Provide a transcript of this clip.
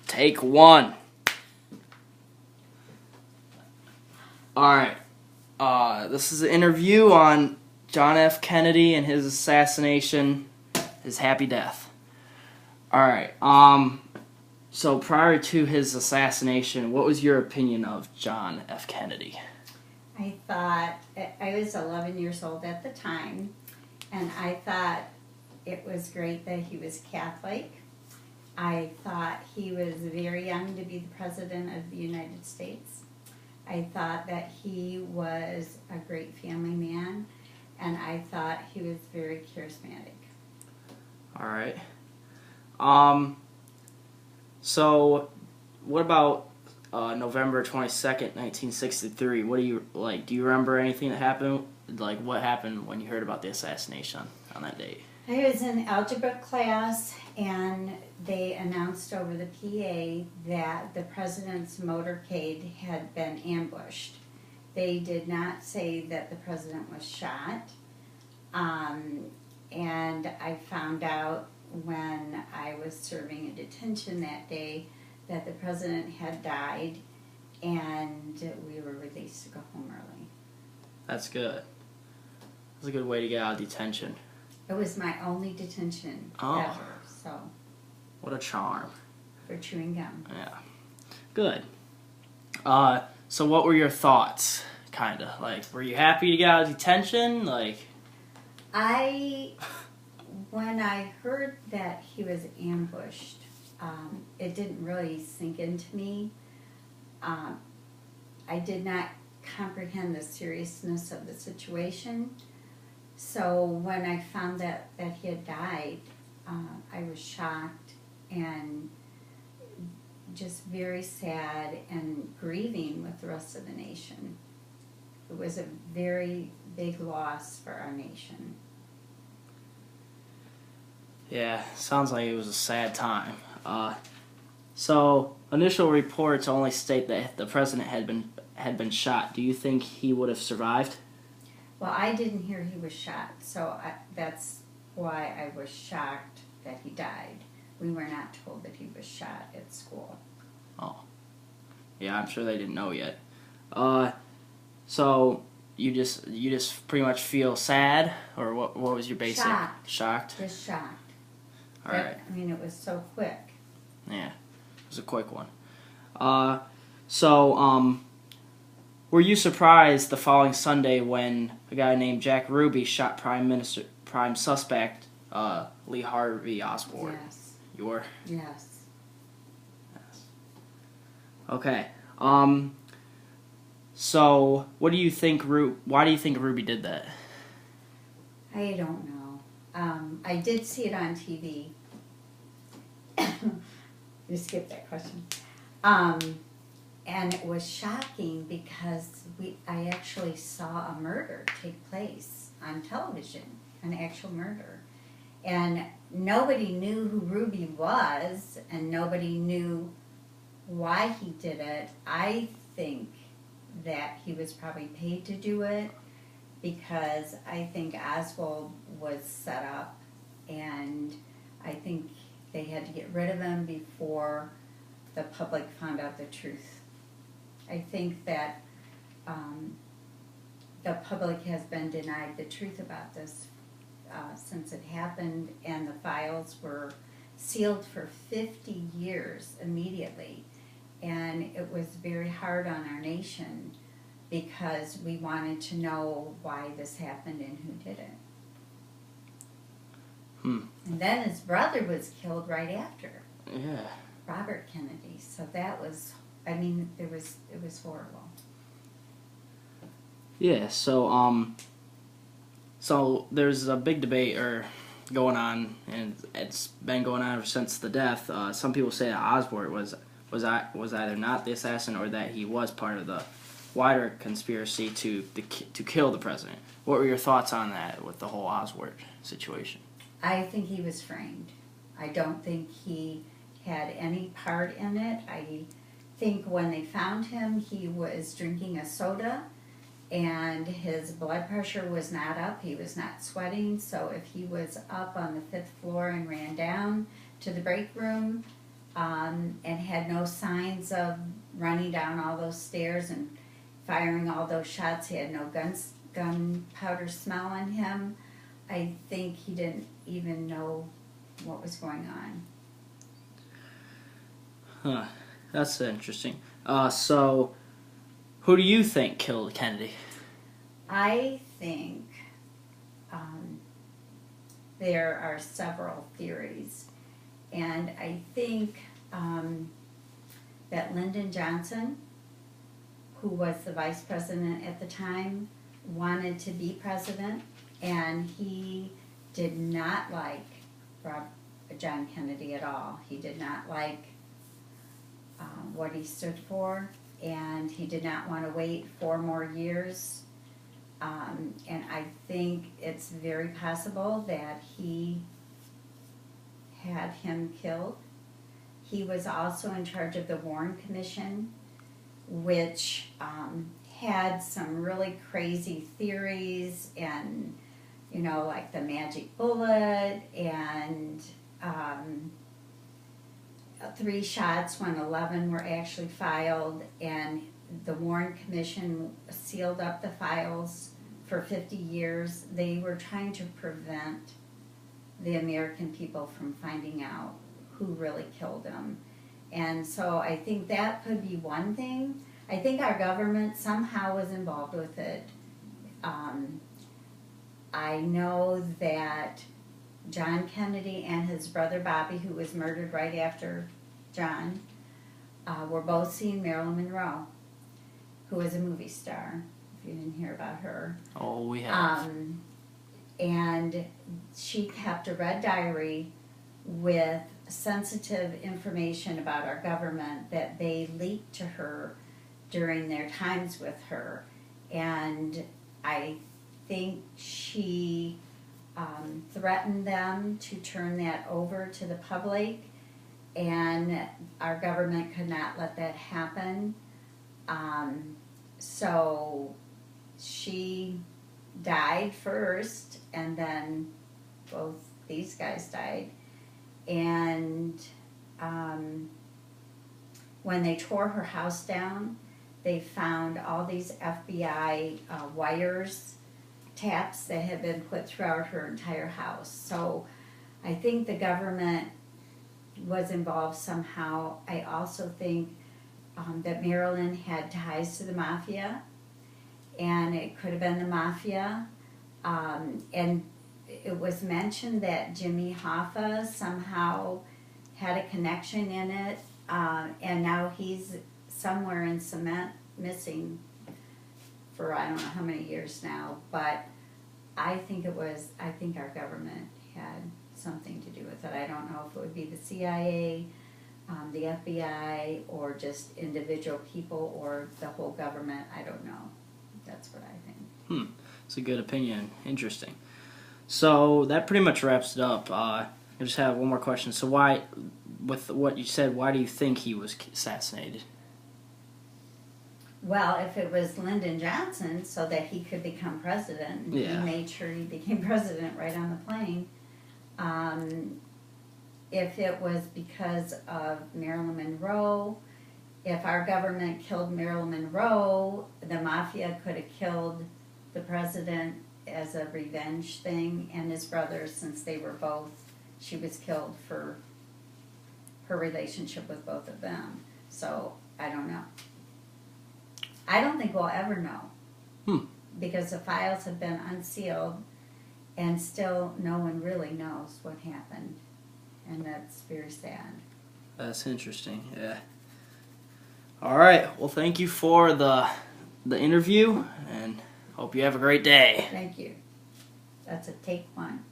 Take one. Alright. This is an interview on John F. Kennedy and his assassination, his happy death. Alright. So prior to his assassination, what was your opinion of John F. Kennedy? I thought, I was 11 years old at the time, and I thought it was great that he was Catholic. I thought he was very young to be the President of the United States. I thought that he was a great family man, and I thought he was very charismatic. Alright. So what about November 22nd, 1963? What do you like? Do you remember anything that happened? Like, what happened when you heard about the assassination on that date? I was in algebra class, and they announced over the PA that the president's motorcade had been ambushed. They did not say that the president was shot, and I found out when I was serving a detention that day that the president had died, and we were released to go home early. That's good. That's a good way to get out of detention. It was my only detention ever, so What a charm. for chewing gum. Yeah. Good. So what were your thoughts, kinda? Like, were you happy to get out of detention? Like... When I heard that he was ambushed, it didn't really sink into me. I did not comprehend the seriousness of the situation. So when I found that he had died, I was shocked and just very sad and grieving with the rest of the nation. It was a very big loss for our nation. Yeah, sounds like it was a sad time. So initial reports only state that the president had been shot. Do you think he would have survived? Well, I didn't hear he was shot, so that's why I was shocked that he died. We were not told that he was shot at school. Oh, yeah, I'm sure they didn't know yet. So you just pretty much feel sad, or what was your basic? Shocked. Just shocked. All right. I mean, it was so quick. Yeah, it was a quick one. Were you surprised the following Sunday when a guy named Jack Ruby shot prime suspect Lee Harvey Oswald? Yes. You were? Yes. Yes. Okay. So what do you think? Why do you think Ruby did that? I don't know. I did see it on TV. You skipped that question. And it was shocking because I actually saw a murder take place on television, an actual murder. And nobody knew who Ruby was, and nobody knew why he did it. I think that he was probably paid to do it, because I think Oswald was set up, and I think they had to get rid of him before the public found out the truth. I think that the public has been denied the truth about this since it happened, and the files were sealed for 50 years immediately. And it was very hard on our nation because we wanted to know why this happened and who did it. And then his brother was killed right after. Yeah. Robert Kennedy. So that was, I mean, it was horrible. Yeah, so there's a big debate going on, and it's been going on ever since the death. Some people say that Oswald was either not the assassin, or that he was part of the wider conspiracy to kill the president. What were your thoughts on that with the whole Oswald situation? I think he was framed. I don't think he had any part in it. I think when they found him, he was drinking a soda, and his blood pressure was not up. He was not sweating. So if he was up on the 5th floor and ran down to the break room, and had no signs of running down all those stairs and firing all those shots. He had no gunpowder smell on him. I think he didn't even know what was going on. Huh. That's interesting. So, who do you think killed Kennedy? I think there are several theories, and I think that Lyndon Johnson, who was the vice president at the time, wanted to be president, and he did not like John Kennedy at all. He did not like what he stood for, and he did not want to wait 4 more years. And I think it's very possible that he had him killed. He was also in charge of the Warren Commission, which had some really crazy theories, and like the magic bullet, and 3 shots when 11 were actually filed, and the Warren Commission sealed up the files for 50 years. They were trying to prevent the American people from finding out who really killed him. And so I think that could be one thing. I think our government somehow was involved with it. I know that John Kennedy and his brother Bobby, who was murdered right after John, were both seeing Marilyn Monroe, who was a movie star, if you didn't hear about her. Oh, we have. And she kept a red diary with sensitive information about our government that they leaked to her during their times with her. And I think she threatened them to turn that over to the public, and our government could not let that happen. So she died first, and then both these guys died. And when they tore her house down, they found all these FBI wires, taps that had been put throughout her entire house. So I think the government was involved somehow. I also think that Marilyn had ties to the mafia, and it could have been the mafia. And it was mentioned that Jimmy Hoffa somehow had a connection in it, and now he's somewhere in cement, missing for I don't know how many years now. But I think our government had something to do with it. I don't know if it would be the CIA, the FBI, or just individual people, or the whole government. I don't know. That's what I think. It's a good opinion. Interesting. So that pretty much wraps it up. I just have one more question. So why, with what you said, why do you think he was assassinated? Well, if it was Lyndon Johnson, so that he could become president, he made sure he became president right on the plane. If it was because of Marilyn Monroe, if our government killed Marilyn Monroe, the mafia could have killed the president as a revenge thing, and his brother, since they were both, she was killed for her relationship with both of them. So I don't know. I don't think we'll ever know, because the files have been unsealed, and still no one really knows what happened, and that's very sad. That's interesting. Yeah. All right. Well, thank you for the interview, and hope you have a great day. Thank you. That's a take 1.